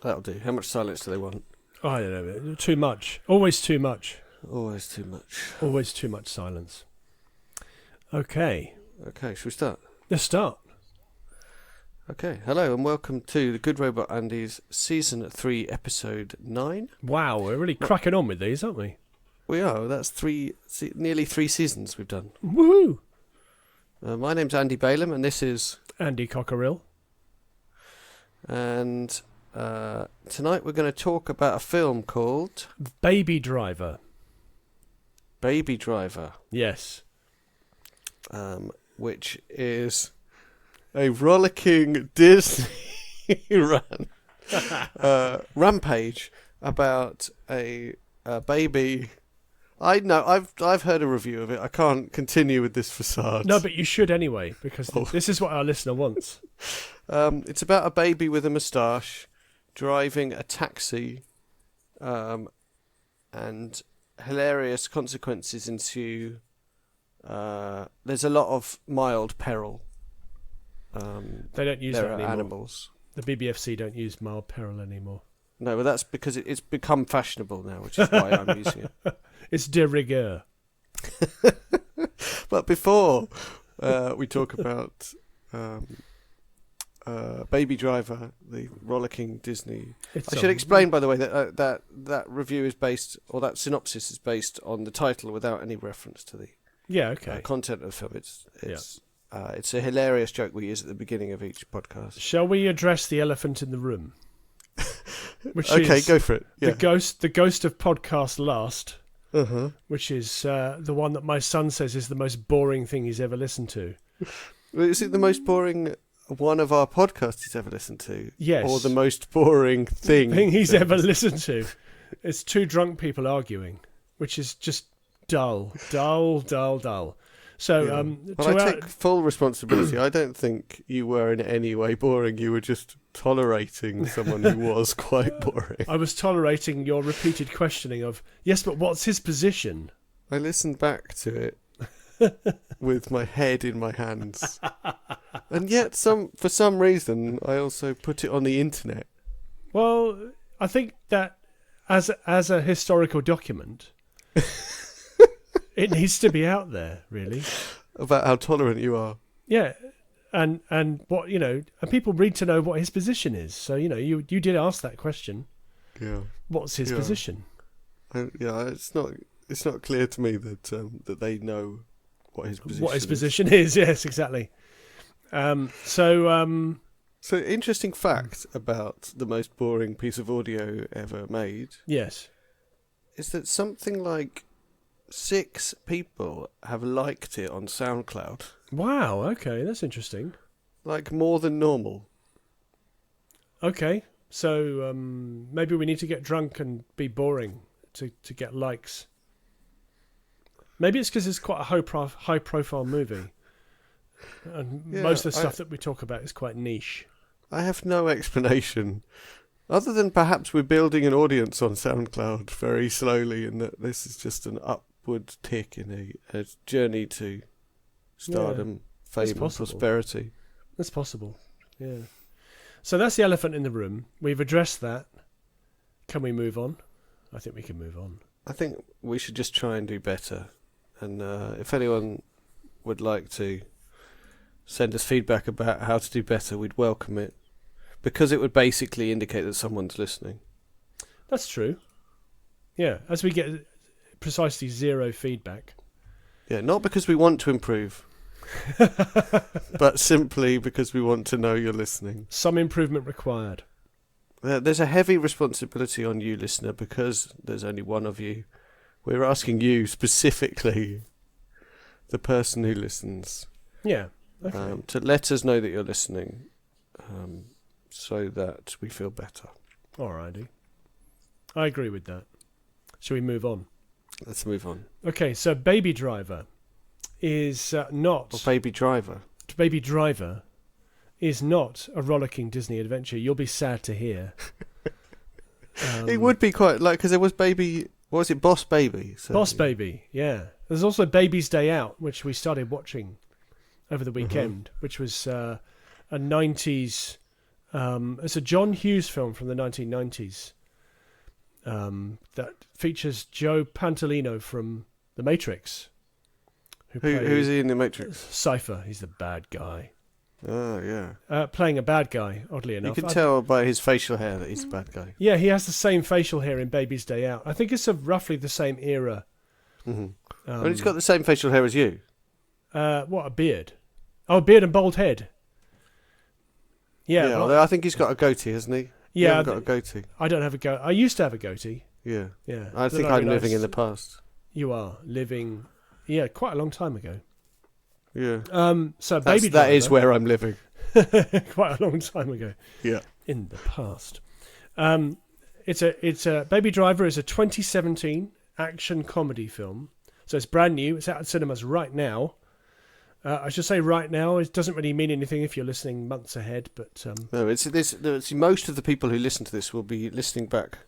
That'll do. How much silence do they want? I don't know. Too much. Always too much. Always too much. Always too much silence. Okay. Okay, should we start? Let's start. Okay, hello and welcome to the Good Robot Andy's Season 3, Episode 9. Wow, we're really cracking on with these, aren't we? We are. That's nearly 3 seasons we've done. Woohoo! My name's Andy Balaam and this is... Andy Cockerill. And tonight we're going to talk about a film called... Baby Driver. Baby Driver. Yes. Which is a rollicking Disney rampage about a baby. I know I've heard a review of it. I can't continue with this facade. No, but you should anyway, because this is what our listener wants. It's about a baby with a moustache driving a taxi, and hilarious consequences ensue. There's a lot of mild peril. They don't use that anymore. Animals. The BBFC don't use mild peril anymore. No, but that's because it's become fashionable now, which is why I'm using it. It's de rigueur. But before we talk about Baby Driver, the rollicking Disney, I should explain, by the way, that that review is based, or that synopsis is based on the title without any reference to the content of the film. It's a hilarious joke we use at the beginning of each podcast. Shall we address the elephant in the room? Okay, go for it. Yeah. The ghost of podcast last, Uh-huh. which is the one that my son says is the most boring thing he's ever listened to. Is it the most boring one of our podcasts he's ever listened to? Yes. Or the most boring thing he's ever listened to? It's two drunk people arguing, which is just dull. So, But I take full responsibility. I don't think you were in any way boring. You were just tolerating someone who was quite boring. I was tolerating your repeated questioning of, yes, but what's his position? I listened back to it with my head in my hands. And yet, for some reason, I also put it on the internet. Well, I think that as a historical document... It needs to be out there, really. About how tolerant you are. Yeah, and what and people need to know what his position is. So you did ask that question. Yeah. What's his position? It's not clear to me that that they know what his position. What his position is? Yes, exactly. So interesting fact about the most boring piece of audio ever made. Yes. Is that something like 6 people have liked it on SoundCloud. Wow, okay, that's interesting. Like more than normal. Okay, so maybe we need to get drunk and be boring to get likes. Maybe it's because it's quite a high profile movie. And most of the stuff that we talk about is quite niche. I have no explanation. Other than perhaps we're building an audience on SoundCloud very slowly and that this is just an upward tick in a journey to stardom, fame and prosperity. That's possible, yeah. So that's the elephant in the room. We've addressed that. Can we move on? I think we can move on. I think we should just try and do better. And if anyone would like to send us feedback about how to do better, we'd welcome it. Because it would basically indicate that someone's listening. That's true. Yeah, as we get precisely 0 feedback. Yeah, not because we want to improve, but simply because we want to know you're listening. Some improvement required. There's a heavy responsibility on you, listener, because there's only one of you. We're asking you specifically, the person who listens, to let us know that you're listening. So that we feel better. Alrighty. I agree with that. Shall we move on? Let's move on. Okay, so Baby Driver is not... Or Baby Driver. Baby Driver is not a rollicking Disney adventure. You'll be sad to hear. It would be quite like, because there was Baby... What was it? Boss Baby. So. Boss Baby, yeah. There's also Baby's Day Out, which we started watching over the weekend, which was a 90s It's a John Hughes film from the 1990s that features Joe Pantoliano from The Matrix. Who is he in The Matrix? Cypher. He's the bad guy. Oh, yeah. Playing a bad guy, oddly enough. You can tell by his facial hair that he's a bad guy. Yeah, he has the same facial hair in Baby's Day Out. I think it's of roughly the same era. Mm-hmm. And he's got the same facial hair as you. What, a beard? Oh, a beard and bald head. Yeah, although I think he's got a goatee, hasn't he? Yeah, I've got a goatee. I don't have a goatee. I used to have a goatee. Yeah. Yeah. I think I'm living in the past. You are living, yeah, quite a long time ago. Yeah. So Baby Driver. That is where I'm living. Quite a long time ago. Yeah. In the past. It's a Baby Driver is a 2017 action comedy film. So it's brand new. It's out in cinemas right now. I should say right now. It doesn't really mean anything if you're listening months ahead, but no. It's this. Most of the people who listen to this will be listening back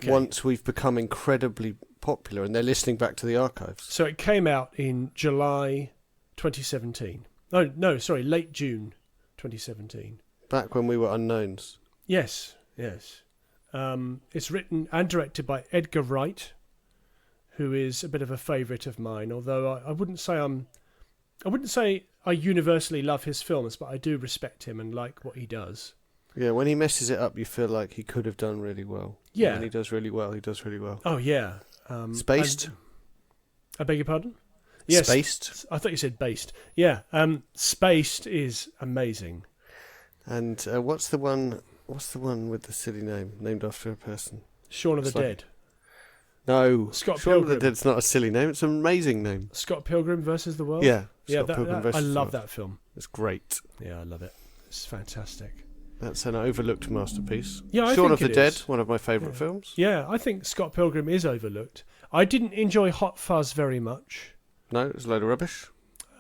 once we've become incredibly popular, and they're listening back to the archives. So it came out in July 2017. Sorry, late June 2017. Back when we were unknowns. Yes. It's written and directed by Edgar Wright, who is a bit of a favourite of mine. Although I wouldn't say I universally love his films, but I do respect him and like what he does. Yeah, when he messes it up, you feel like he could have done really well. Yeah. When he does really well, he does really well. Oh, yeah. Spaced? I beg your pardon? Yes. Spaced? I thought you said based. Yeah. Spaced is amazing. And what's the one with the silly name, named after a person? Shaun of the Dead. No, Scott Shaun Pilgrim. of the Dead's not a silly name. It's an amazing name. Scott Pilgrim versus the World? Yeah. Yeah, Pilgrim versus I love the World. that film. It's great. Yeah, I love it. It's fantastic. That's an overlooked masterpiece. Yeah, I Shaun think of the it Dead, is. one of my favourite films. Yeah, I think Scott Pilgrim is overlooked. I didn't enjoy Hot Fuzz very much. No, it's a load of rubbish.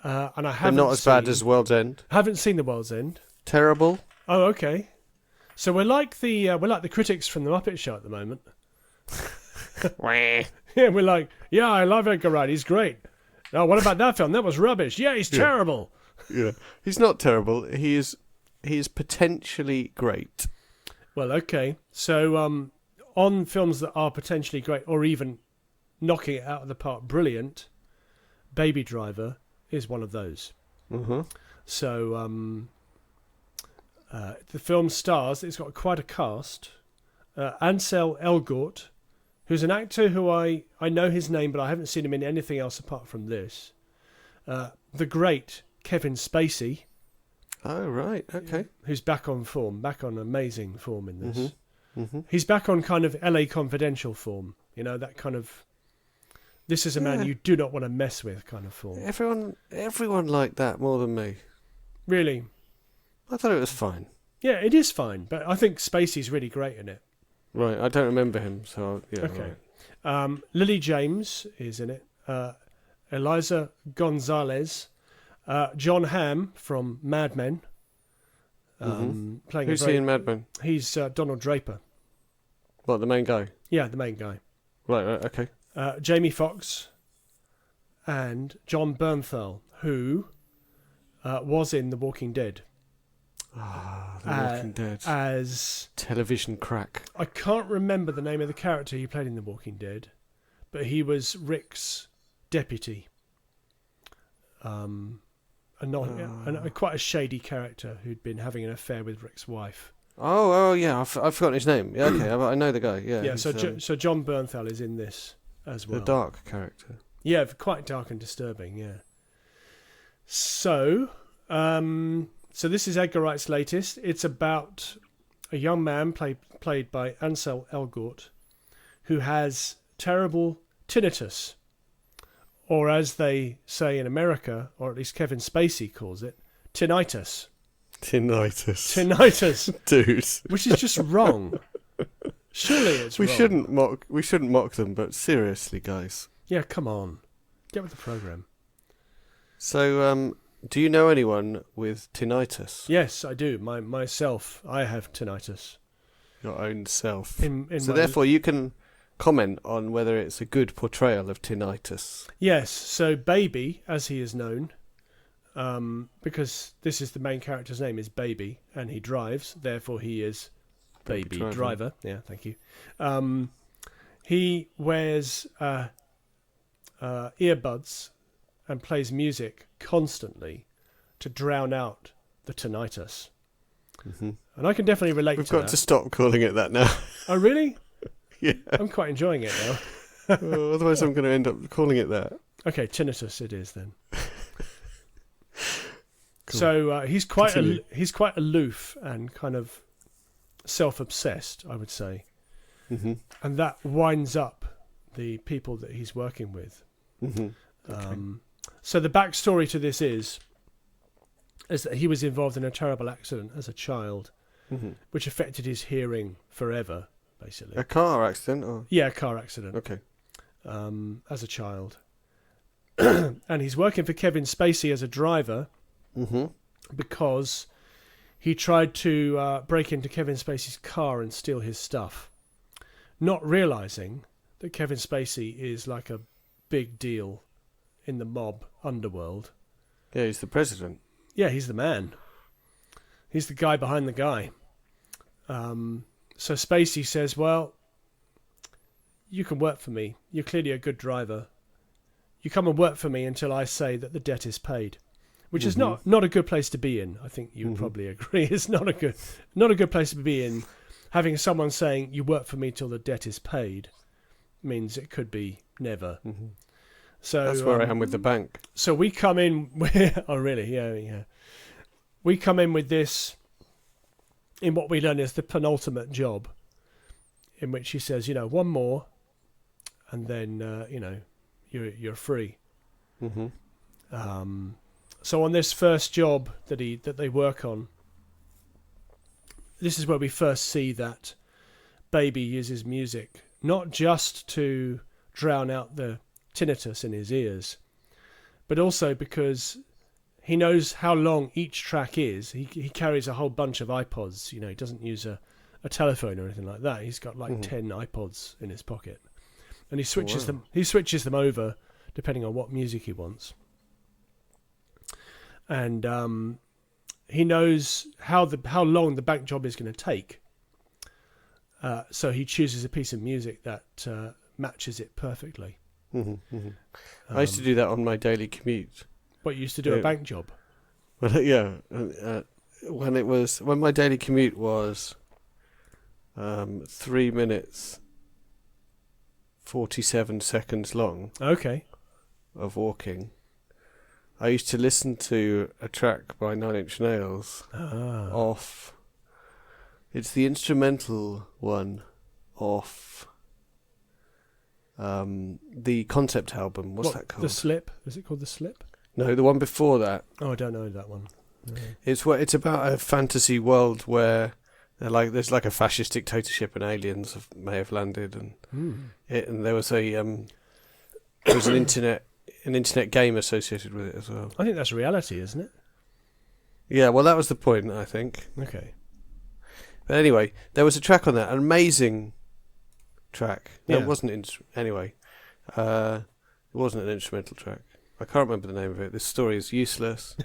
And I haven't But not as bad as World's End. Haven't seen The World's End. Terrible. Oh, okay. So we're like the critics from the Muppet Show at the moment. Yeah, we're like, yeah, I love Edgar Wright. He's great. Oh, what about that film? That was rubbish. Yeah, he's terrible. Yeah, he's not terrible. He is potentially great. Well, okay. So on films that are potentially great or even knocking it out of the park brilliant, Baby Driver is one of those. Mm-hmm. So the film stars, it's got quite a cast. Ansel Elgort, who's an actor who I know his name, but I haven't seen him in anything else apart from this. The great Kevin Spacey. Oh, right. Okay. Who's back on form, back on amazing form in this. Mm-hmm. Mm-hmm. He's back on kind of LA Confidential form. You know, that kind of, this is a man you do not want to mess with kind of form. Everyone liked that more than me. Really? I thought it was fine. Yeah, it is fine, but I think Spacey's really great in it. Right, I don't remember him, so yeah. Okay. Right. Lily James is in it. Eliza Gonzalez. John Hamm from Mad Men. Playing Who's he in Mad Men? He's Donald Draper. What, the main guy? Yeah, the main guy. Right, okay. Jamie Foxx and John Bernthal, who was in The Walking Dead. Ah, The Walking Dead. As television crack. I can't remember the name of the character he played in The Walking Dead, but he was Rick's deputy. Quite a shady character who'd been having an affair with Rick's wife. Oh, yeah, I've forgotten his name. Yeah, okay, I know the guy. Yeah. Yeah. So John Bernthal is in this as well. A dark character. Yeah, quite dark and disturbing. Yeah. So this is Edgar Wright's latest. It's about a young man played by Ansel Elgort, who has terrible tinnitus. Or as they say in America, or at least Kevin Spacey calls it, tinnitus. Tinnitus. Dude. Which is just wrong. Surely it's wrong. We shouldn't mock them, but seriously, guys. Yeah, come on. Get with the programme. So, do you know anyone with tinnitus? Yes, I do. Myself, I have tinnitus. Your own self. So therefore you can comment on whether it's a good portrayal of tinnitus. Yes, so Baby, as he is known, because this is the main character's name is Baby, and he drives, therefore he is Baby Driver. Yeah, thank you. He wears earbuds and plays music constantly to drown out the tinnitus. Mm-hmm. And I can definitely relate to that. We've got to stop calling it that now. Oh, really? Yeah. I'm quite enjoying it now. Well, otherwise I'm going to end up calling it that. Okay, tinnitus it is then. Cool. So he's quite aloof and kind of self-obsessed, I would say. Mm-hmm. And that winds up the people that he's working with. Mm-hmm. Okay. So the backstory to this is that he was involved in a terrible accident as a child, mm-hmm. which affected his hearing forever, basically. A car accident? Or? Yeah, a car accident. Okay. As a child. And he's working for Kevin Spacey as a driver, mm-hmm. because he tried to break into Kevin Spacey's car and steal his stuff, not realising that Kevin Spacey is like a big deal in the mob underworld. Yeah, he's the president. Yeah, he's the man. He's the guy behind the guy. So Spacey says, well, you can work for me. You're clearly a good driver. You come and work for me until I say that the debt is paid. Which mm-hmm. is not a good place to be in. I think you would mm-hmm. probably agree. It's not a good place to be in. Having someone saying you work for me till the debt is paid means it could be never. Mm-hmm. So that's where I am with the bank. So we come in. Oh, really? Yeah. We come in with this. In what we learn is the penultimate job, in which he says, one more, and then you're free. Mm-hmm. So on this first job that they work on, this is where we first see that Baby uses music not just to drown out the tinnitus in his ears, but also because he knows how long each track is. He carries a whole bunch of iPods. He doesn't use a telephone or anything like that. He's got like 10 iPods in his pocket, and he switches them. He switches them over depending on what music he wants. And he knows how long the bank job is going to take. So he chooses a piece of music that matches it perfectly. Mm-hmm, mm-hmm. I used to do that on my daily commute. What, you used to do a bank job? Well, yeah. When my daily commute was 3 minutes 47 seconds long. Okay. Of walking. I used to listen to a track by 9 Inch Nails off. It's the instrumental one off the concept album. What's that called? The Slip? Is it called The Slip? No, the one before that. Oh, I don't know that one. No. It's about a fantasy world where there's like a fascist dictatorship and aliens may have landed, and there was an internet game associated with it as well. I think that's reality, isn't it? Yeah, well, that was the point, I think. Okay. But anyway, there was a track on that, an amazing track. No, yeah. It wasn't. Anyway, it wasn't an instrumental track. I can't remember the name of it. This story is useless.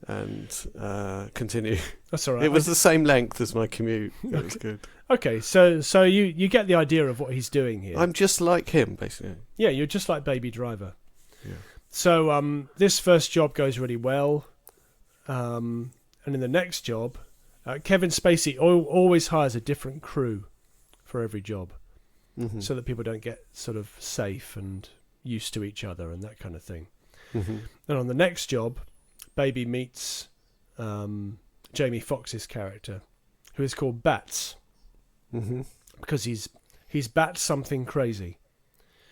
And continue. That's all right. It was the same length as my commute. It was good. Okay, so you get the idea of what he's doing here. I'm just like him, basically. Yeah, you're just like Baby Driver. Yeah. So this first job goes really well. And in the next job, Kevin Spacey always hires a different crew for every job, mm-hmm. so that people don't get sort of safe and used to each other and that kind of thing. Mm-hmm. And on the next job, Baby meets Jamie Foxx's character, who is called Bats, mm-hmm. because he's Bats something crazy.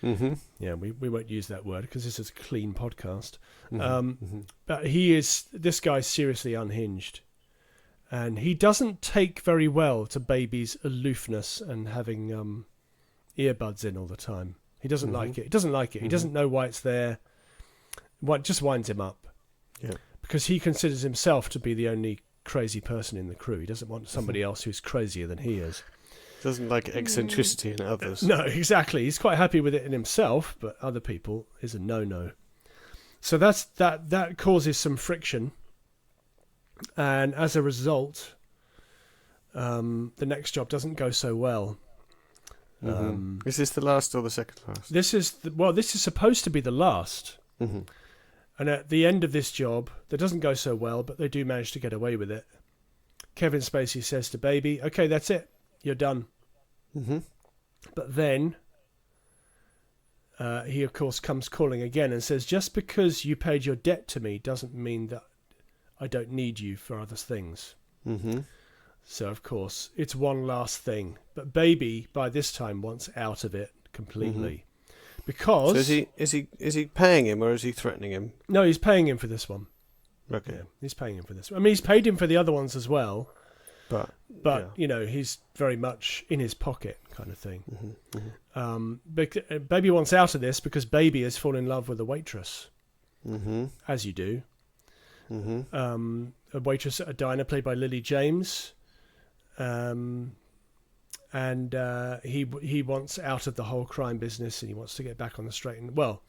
Mm-hmm. Yeah, we won't use that word because this is a clean podcast. Mm-hmm. Mm-hmm. But this guy's seriously unhinged, and he doesn't take very well to Baby's aloofness and having earbuds in all the time. He doesn't mm-hmm. like it. He doesn't like it. Mm-hmm. He doesn't know why it's there. It just winds him up. Yeah. Because he considers himself to be the only crazy person in the crew. He doesn't want somebody else who's crazier than he is. Doesn't like eccentricity in others. No, exactly. He's quite happy with it in himself, but other people is a no-no. So that causes some friction, and as a result, the next job doesn't go so well. Is this the last or the second last? This is supposed to be the last. Mm-hmm. And at the end of this job, that doesn't go so well, but they do manage to get away with it. Kevin Spacey says to Baby, "Okay, that's it. You're done." Mm-hmm. But then he, of course, comes calling again and says, "Just because you paid your debt to me doesn't mean that I don't need you for other things." Mm-hmm. So, of course, it's one last thing. But Baby, by this time, wants out of it completely. Mm-hmm. Because... So is he paying him or is he threatening him? No, he's paying him for this one. Okay. Yeah, he's paying him for this. I mean, he's paid him for the other ones as well. But yeah. He's very much in his pocket kind of thing. Mm-hmm. Mm-hmm. Baby wants out of this because Baby has fallen in love with a waitress. Mm-hmm. As you do. Mm-hmm. A waitress at a diner played by Lily James. And he wants out of the whole crime business, and he wants to get back on the straight and... Well,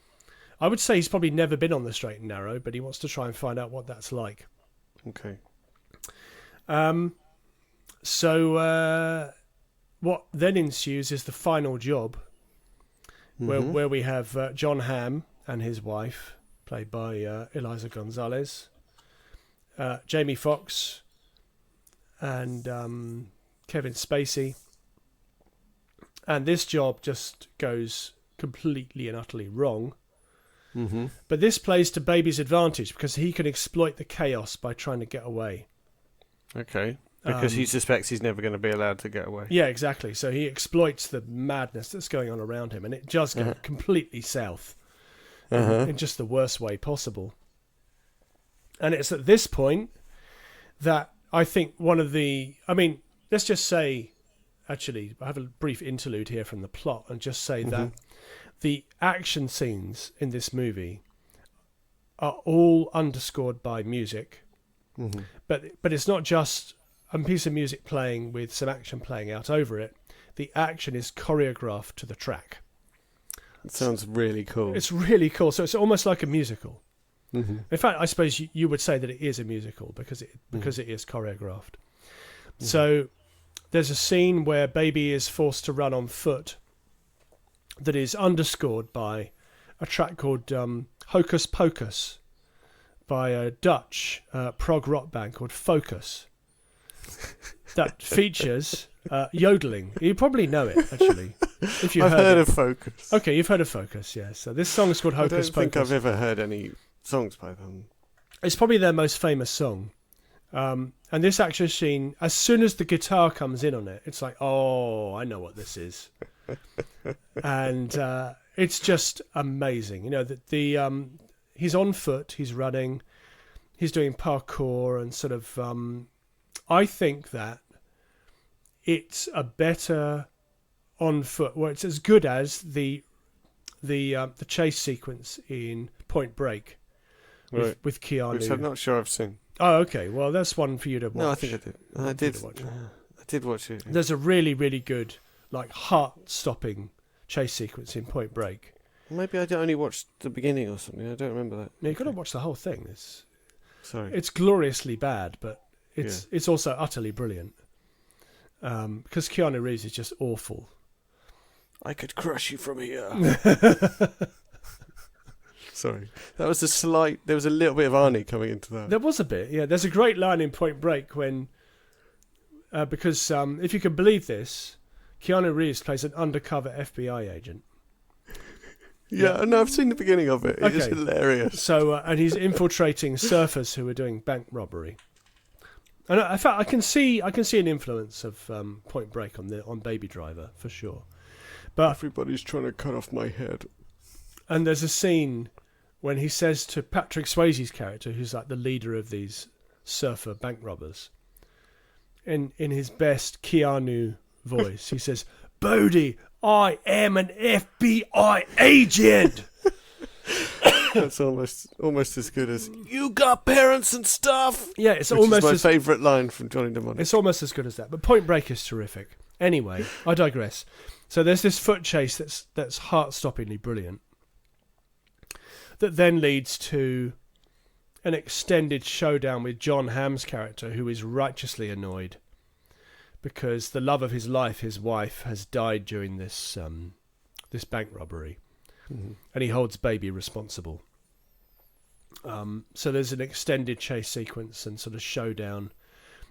I would say he's probably never been on the straight and narrow, but he wants to try and find out what that's like. Okay. So what then ensues is the final job, where we have John Hamm and his wife, played by Eliza Gonzalez, Jamie Foxx, and Kevin Spacey. And this job just goes completely and utterly wrong. Mm-hmm. But this plays to Baby's advantage because he can exploit the chaos by trying to get away. Okay. Because he suspects he's never going to be allowed to get away. Yeah, exactly. So he exploits the madness that's going on around him, and it does go completely south in just the worst way possible. And it's at this point that I think let's just say, actually, I have a brief interlude here from the plot and just say that the action scenes in this movie are all underscored by music. Mm-hmm. But it's not just a piece of music playing with some action playing out over it. The action is choreographed to the track. It sounds really cool. It's really cool. So it's almost like a musical. Mm-hmm. In fact, I suppose you would say that it is a musical because it is choreographed. Mm-hmm. So there's a scene where Baby is forced to run on foot that is underscored by a track called Hocus Pocus by a Dutch prog rock band called Focus that features yodeling. You probably know it, actually. If you've heard of Focus. Okay, you've heard of Focus, yeah. So this song is called Hocus Pocus. I don't think I've ever heard any songs by them. It's probably their most famous song. And this action scene, as soon as the guitar comes in on it, it's like, oh, I know what this is. And it's just amazing. You know, the he's on foot, he's running, he's doing parkour and sort of... I think that it's a better on foot, well, it's as good as the chase sequence in Point Break with Keanu. Which I'm not sure I've seen. Oh, okay. Well, that's one for you to watch. No, I think I did. I did watch it. There's a really, really good, like, heart-stopping chase sequence in Point Break. Maybe I only watched the beginning or something. I don't remember that. No, you've got to watch the whole thing. Sorry. It's gloriously bad, but it's also utterly brilliant. Because Keanu Reeves is just awful. I could crush you from here. Sorry. There was a little bit of Arnie coming into that. There was a bit, yeah. There's a great line in Point Break when, because if you can believe this, Keanu Reeves plays an undercover FBI agent. Yeah, no, I've seen the beginning of it. It's hilarious. So, and he's infiltrating surfers who are doing bank robbery. And in fact, I can see an influence of Point Break on Baby Driver for sure. But everybody's trying to cut off my head. And there's a scene when he says to Patrick Swayze's character, who's like the leader of these surfer bank robbers, in his best Keanu voice, he says, "Bodie, I am an FBI agent." That's almost as good as "You got parents and stuff." Yeah, it's which almost is my favourite line from Johnny Mnemonic. It's almost as good as that. But Point Break is terrific. Anyway, I digress. So there's this foot chase that's heart-stoppingly brilliant. that then leads to an extended showdown with John Hamm's character, who is righteously annoyed because the love of his life, his wife, has died during this bank robbery, and he holds baby responsible. So there's an extended chase sequence and sort of showdown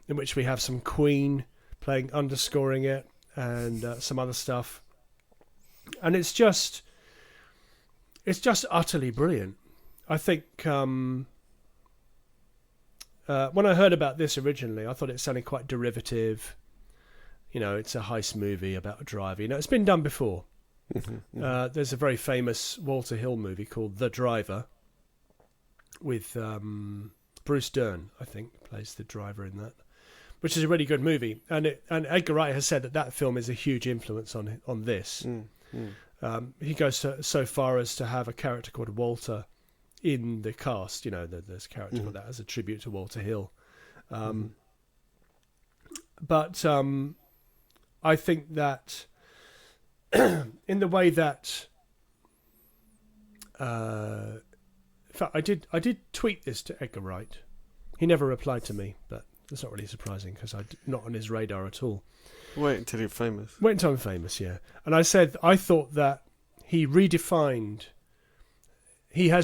in which we have some Queen playing, underscoring it, and some other stuff, and it's just utterly brilliant. I think when I heard about this originally, I thought it sounded quite derivative. You know, it's a heist movie about a driver. You know, it's been done before. There's a very famous Walter Hill movie called The Driver with Bruce Dern, I think, plays the driver in that, which is a really good movie. And Edgar Wright has said that film is a huge influence on this. He goes so far as to have a character called Walter in the cast. You know, there's a character called that as a tribute to Walter Hill. But I think that in the way that, in fact, I did tweet this to Edgar Wright. He never replied to me, but that's not really surprising because I'm not on his radar at all. Wait until you're famous. Wait until I'm famous, yeah. And I said I thought that he has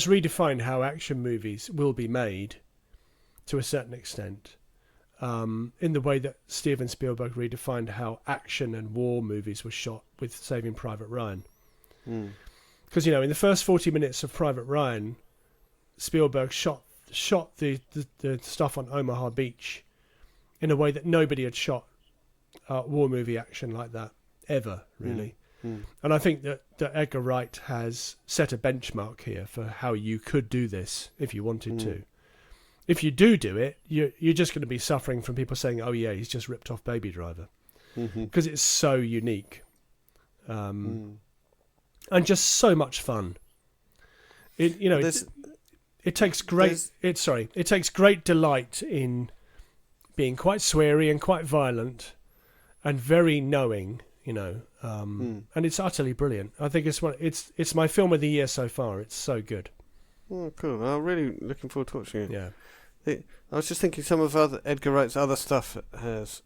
redefined how action movies will be made to a certain extent, in the way that Steven Spielberg redefined how action and war movies were shot with Saving Private Ryan. Because, you know, in the first 40 minutes of Private Ryan, Spielberg shot the stuff on Omaha Beach in a way that nobody had shot war movie action like that ever, really. And I think that Edgar Wright has set a benchmark here for how you could do this if you wanted to. If you do it, you're just going to be suffering from people saying, "Oh yeah, he's just ripped off Baby Driver," because it's so unique, and just so much fun. It takes great delight in being quite sweary and quite violent, and very knowing. You know, and it's utterly brilliant. I think it's my film of the year so far. It's so good. Oh, cool! I'm really looking forward to watching it. Yeah. I was just thinking some of Edgar Wright's other stuff has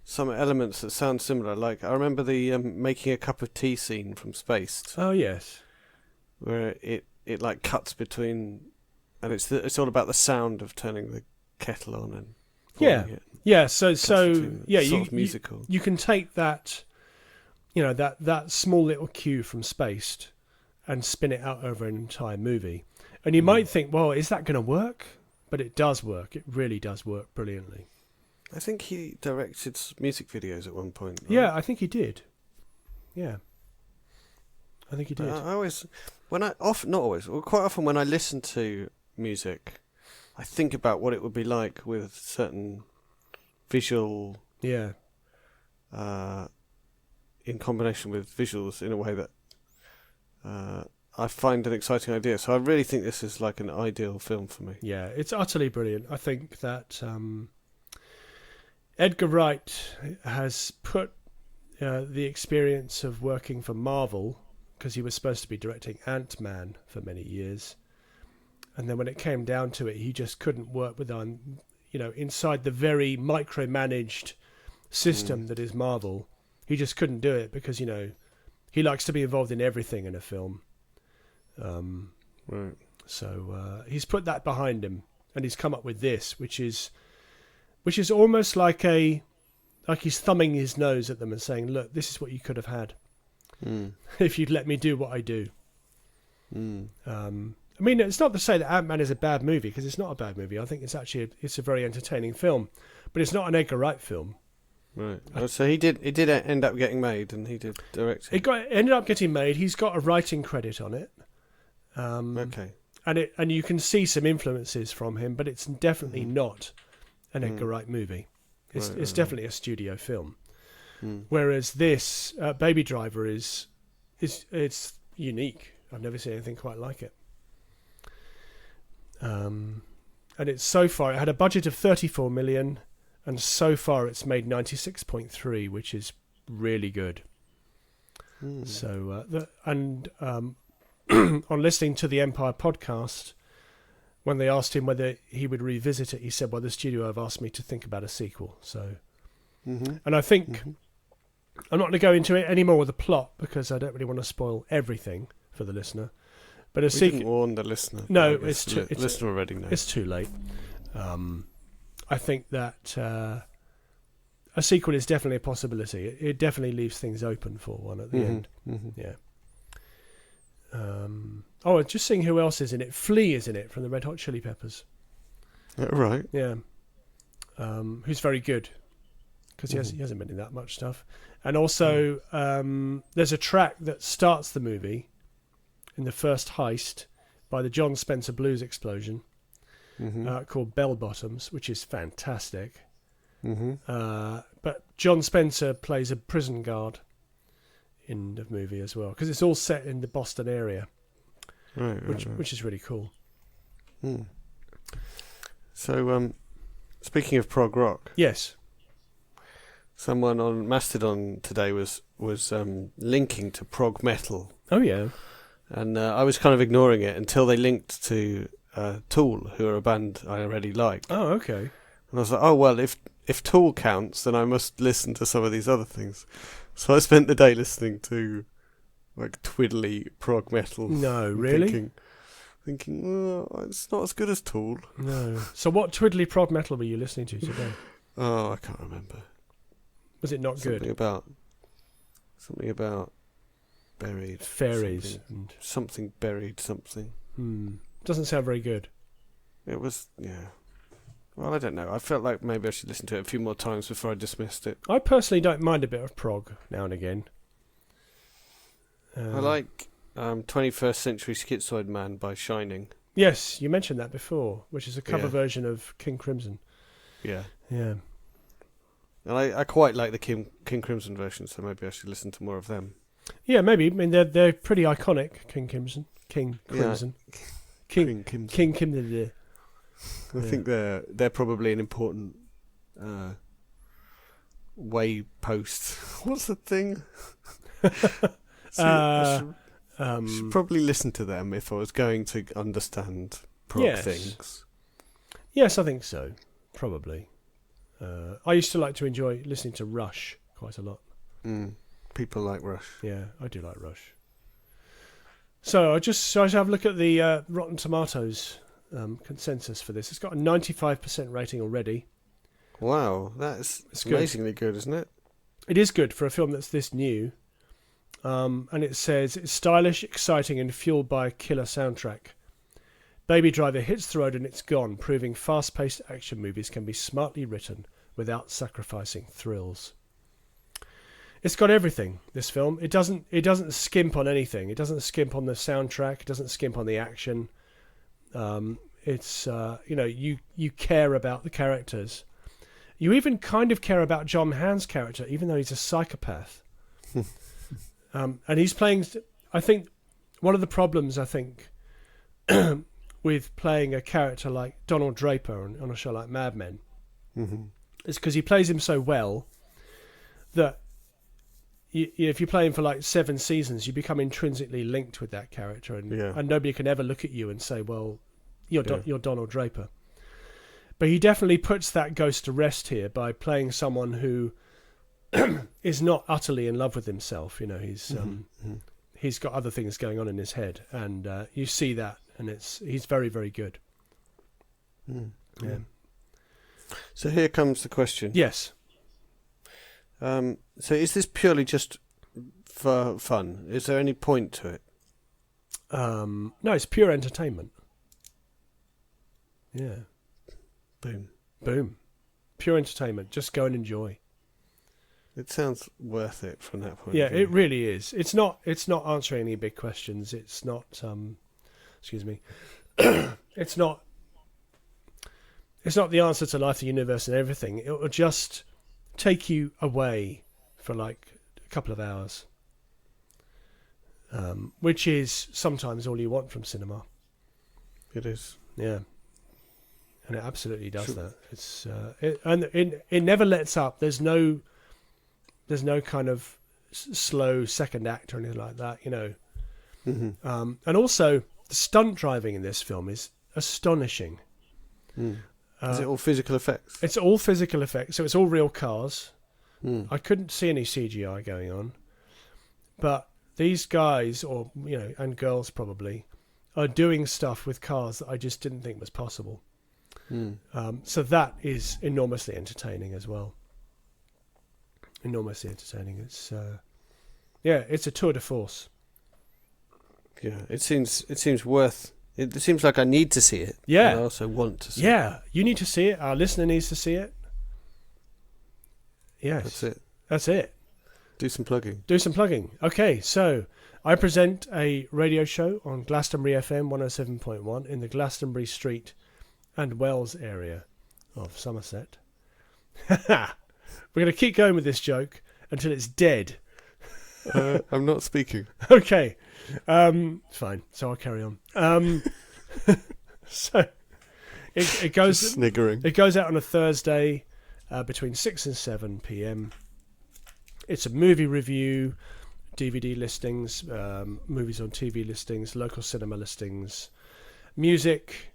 some elements that sound similar. Like I remember the making a cup of tea scene from Spaced. Oh yes. Where it like cuts between, and it's all about the sound of turning the kettle on and yeah. So you musical. You can take that, you know, that small little cue from Spaced, and spin it out over an entire movie. And you might think, well, is that going to work? But it does work. It really does work brilliantly. I think he directed music videos at one point. Right? Yeah, I think he did. Yeah. I think he did. Quite often when I listen to music, I think about what it would be like with certain visual... Yeah. In combination with visuals in a way that I find an exciting idea. So I really think this is like an ideal film for me. Yeah, it's utterly brilliant. I think that Edgar Wright has put the experience of working for Marvel, because he was supposed to be directing Ant-Man for many years, and then when it came down to it, he just couldn't work with inside the very micromanaged system that is Marvel. He just couldn't do it because, you know, he likes to be involved in everything in a film. Right. So he's put that behind him, and he's come up with this, which is almost like he's thumbing his nose at them and saying, "Look, this is what you could have had if you'd let me do what I do." I mean, it's not to say that Ant-Man is a bad movie, because it's not a bad movie. I think it's actually it's a very entertaining film, but it's not an Edgar Wright film. Right. So it did end up getting made, and he did direct it. It ended up getting made. He's got a writing credit on it. Okay. And you can see some influences from him, but it's definitely not an Edgar Wright movie. It's definitely a studio film. Whereas this Baby Driver is unique. I've never seen anything quite like it. And it's so far, it had a budget of 34 million, and so far it's made 96.3, which is really good. So on listening to the Empire podcast, when they asked him whether he would revisit it, he said, well, the studio have asked me to think about a sequel. So, and I think I'm not going to go into it anymore with the plot because I don't really want to spoil everything for the listener. But didn't warn the listener. No, it's too. The listener already knows. It's too late. I think that a sequel is definitely a possibility. It definitely leaves things open for one at the end. Yeah. Just seeing who else is in it. Flea is in it from the Red Hot Chili Peppers. Right. Yeah. Who's very good because he hasn't been in that much stuff. And also, there's a track that starts the movie in the first heist by the John Spencer Blues Explosion called Bell Bottoms, which is fantastic. But John Spencer plays a prison guard in the movie as well because it's all set in the Boston area, which is really cool. So, speaking of prog rock, yes, someone on Mastodon today was linking to prog metal. Oh yeah, and I was kind of ignoring it until they linked to Tool, who are a band I already like. Oh, okay. And I was like, oh well, if Tool counts, then I must listen to some of these other things. So I spent the day listening to like twiddly prog metal. No, really? Thinking, it's not as good as Tool. No. So what twiddly prog metal were you listening to today? Oh, I can't remember. Was it not good? Something about buried fairies something buried something. Doesn't sound very good. It was, yeah. Well, I don't know. I felt like maybe I should listen to it a few more times before I dismissed it. I personally don't mind a bit of prog now and again. I like 21st Century Schizoid Man by Shining. Yes, you mentioned that before, which is a cover version of King Crimson. Yeah. Yeah. And I quite like the King Crimson version, so maybe I should listen to more of them. Yeah, maybe. I mean, they're pretty iconic, King Crimson. King Crimson. Yeah. King Crimson. I think they're probably an important way post. What's the thing? I should probably listen to them if I was going to understand prog things. Yes, I think so. Probably. I used to like to enjoy listening to Rush quite a lot. People like Rush. Yeah, I do like Rush. So I should have a look at the Rotten Tomatoes consensus for this. It's got a 95% rating already. Wow, that's amazingly good, isn't it? It is good for a film that's this new. And it says, it's stylish, exciting and fueled by a killer soundtrack. Baby Driver hits the road and it's gone, proving fast-paced action movies can be smartly written without sacrificing thrills. It's got everything, this film. It doesn't skimp on anything. It doesn't skimp on the soundtrack. It doesn't skimp on the action. It's you care about the characters. You even kind of care about John Hamm's character, even though he's a psychopath. And he's playing... I think one of the problems, with playing a character like Donald Draper on a show like Mad Men is because he plays him so well that if you play him for like 7 seasons, you become intrinsically linked with that character, and nobody can ever look at you and say, well, you're Donald Draper. But he definitely puts that ghost to rest here by playing someone who is not utterly in love with himself. You know, he's got other things going on in his head, and you see that, and he's very, very good. Yeah. So here comes the question. Yes. So is this purely just for fun? Is there any point to it? No, it's pure entertainment. Yeah. Boom. Pure entertainment. Just go and enjoy. It sounds worth it from that point. Yeah, of view. it really is. It's not answering any big questions. It's not. Excuse me. It's not the answer to life, the universe, and everything. It will just take you away for like a couple of hours, which is sometimes all you want from cinema. It is. Yeah. And it absolutely does that. It's it never lets up. There's no kind of slow second act or anything like that. You know, And also, the stunt driving in this film is astonishing. Is it all physical effects? It's all physical effects, so it's all real cars. I couldn't see any CGI going on, but these guys, or and girls probably, are doing stuff with cars that I just didn't think was possible. So that is enormously entertaining as well. Enormously entertaining. It's it's a tour de force. Yeah, it seems worth. It seems like I need to see it. Yeah, and I also want to see it. Yeah, you need to see it. Our listener needs to see it. Yes, That's it. Do some plugging. Okay, so I present a radio show on Glastonbury FM 107.1 in the Glastonbury Street and Wells area of Somerset. We're going to keep going with this joke until it's dead. I'm not speaking. Okay. Fine. So I'll carry on. So it goes just sniggering. It goes out on a Thursday between 6 and 7 p.m. It's a movie review, DVD listings, movies on TV listings, local cinema listings, music.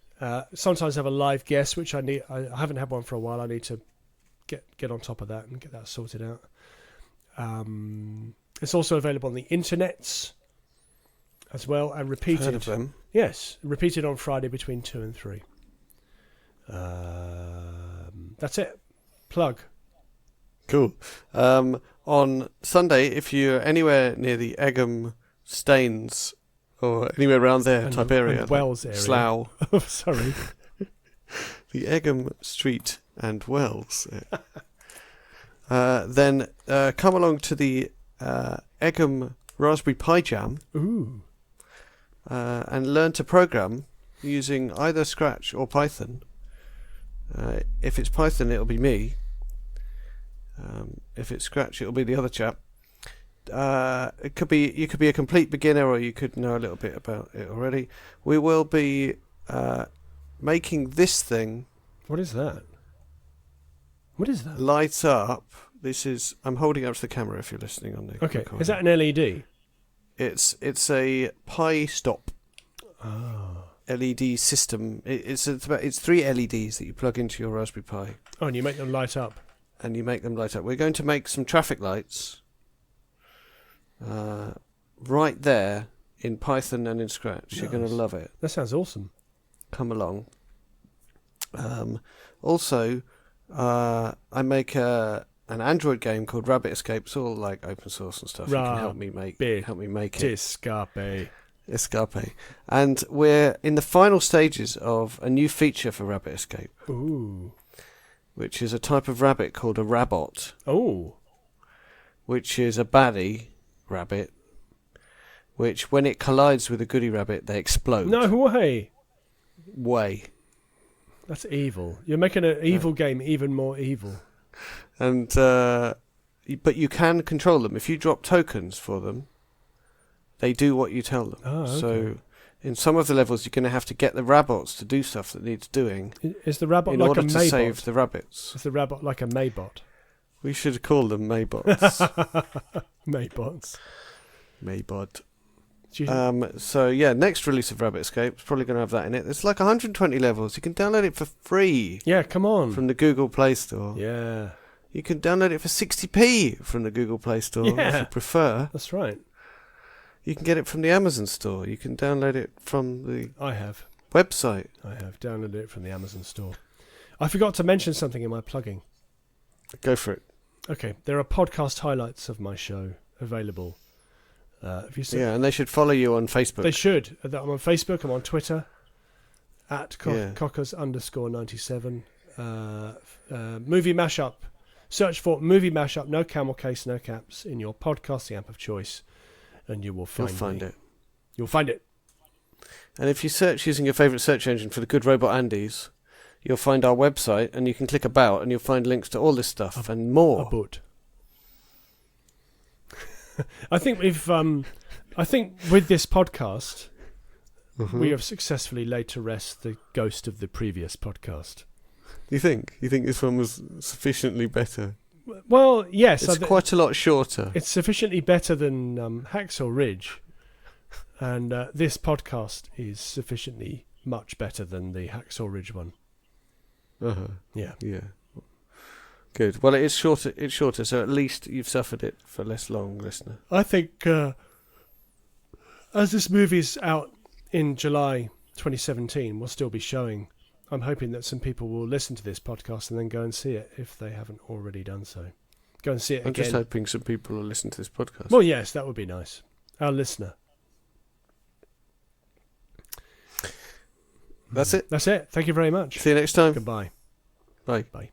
Sometimes I have a live guest, which I haven't had one for a while. I need to get on top of that and get that sorted out. It's also available on the internets as well, and repeated. Heard of them? Yes, repeated on Friday between 2 and 3. That's it. Plug. Cool. On Sunday, if you're anywhere near the Egham, Staines, or anywhere around there type area, and Wells area, Slough. Oh, sorry. The Egham Street and Wells. Then come along to the Egham Raspberry Pi Jam. Ooh. And learn to program using either Scratch or Python. If it's Python, it'll be me. If it's Scratch, it'll be the other chap. You could be a complete beginner, or you could know a little bit about it already. We will be making this thing. What is that? Light up. I'm holding up to the camera if you're listening on the recording. Is that an LED? It's a Pi Stop. Oh. LED system. It's 3 LEDs that you plug into your Raspberry Pi. Oh, and you make them light up. We're going to make some traffic lights right there in Python and in Scratch. Nice. You're going to love it. That sounds awesome. Come along. Also, I make an Android game called Rabbit Escape. It's all like open source and stuff. You can help me make it. Escape. And we're in the final stages of a new feature for Rabbit Escape. Ooh. Which is a type of rabbit called a rabot. Oh. Which is a baddie rabbit, which when it collides with a goody rabbit, they explode. No way. That's evil. You're making an evil game even more evil. And but you can control them. If you drop tokens for them, they do what you tell them. Oh, okay. So in some of the levels, you're going to have to get the rabots to do stuff that needs doing. Is the rabbit in like order a to Maybot? Save the rabbits? Is the rabbit like a Maybot? We should call them Maybots. Maybot. So yeah, next release of Rabbit Escape is probably going to have that in it. There's like 120 levels. You can download it for free. Yeah, come on. From the Google Play Store. Yeah. You can download it for 60p from the Google Play Store if you prefer. That's right. You can get it from the Amazon store. You can download it from the website. I have downloaded it from the Amazon store. I forgot to mention something in my plugging. Go for it. Okay, there are podcast highlights of my show available. And they should follow you on Facebook. They should. I'm on Facebook. I'm on Twitter at Cockers_97. Movie Mashup. Search for Movie Mashup. No camel case, no caps in your podcasting app of choice. And you will find it. You'll find it. And if you search using your favourite search engine for the Good Robot Andys, you'll find our website, and you can click about, and you'll find links to all this stuff and more. About. I think with this podcast, we have successfully laid to rest the ghost of the previous podcast. You think this one was sufficiently better? Well, yes. It's quite a lot shorter. It's sufficiently better than Hacksaw Ridge. And this podcast is sufficiently much better than the Hacksaw Ridge one. Yeah. Good. Well, it's shorter, so at least you've suffered it for less long, listener. I think as this movie's out in July 2017, we'll still be showing. I'm hoping that some people will listen to this podcast and then go and see it if they haven't already done so. Go and see it again. I'm just hoping some people will listen to this podcast. Well, yes, that would be nice. Our listener. That's it. That's it. Thank you very much. See you next time. Goodbye. Bye. Bye.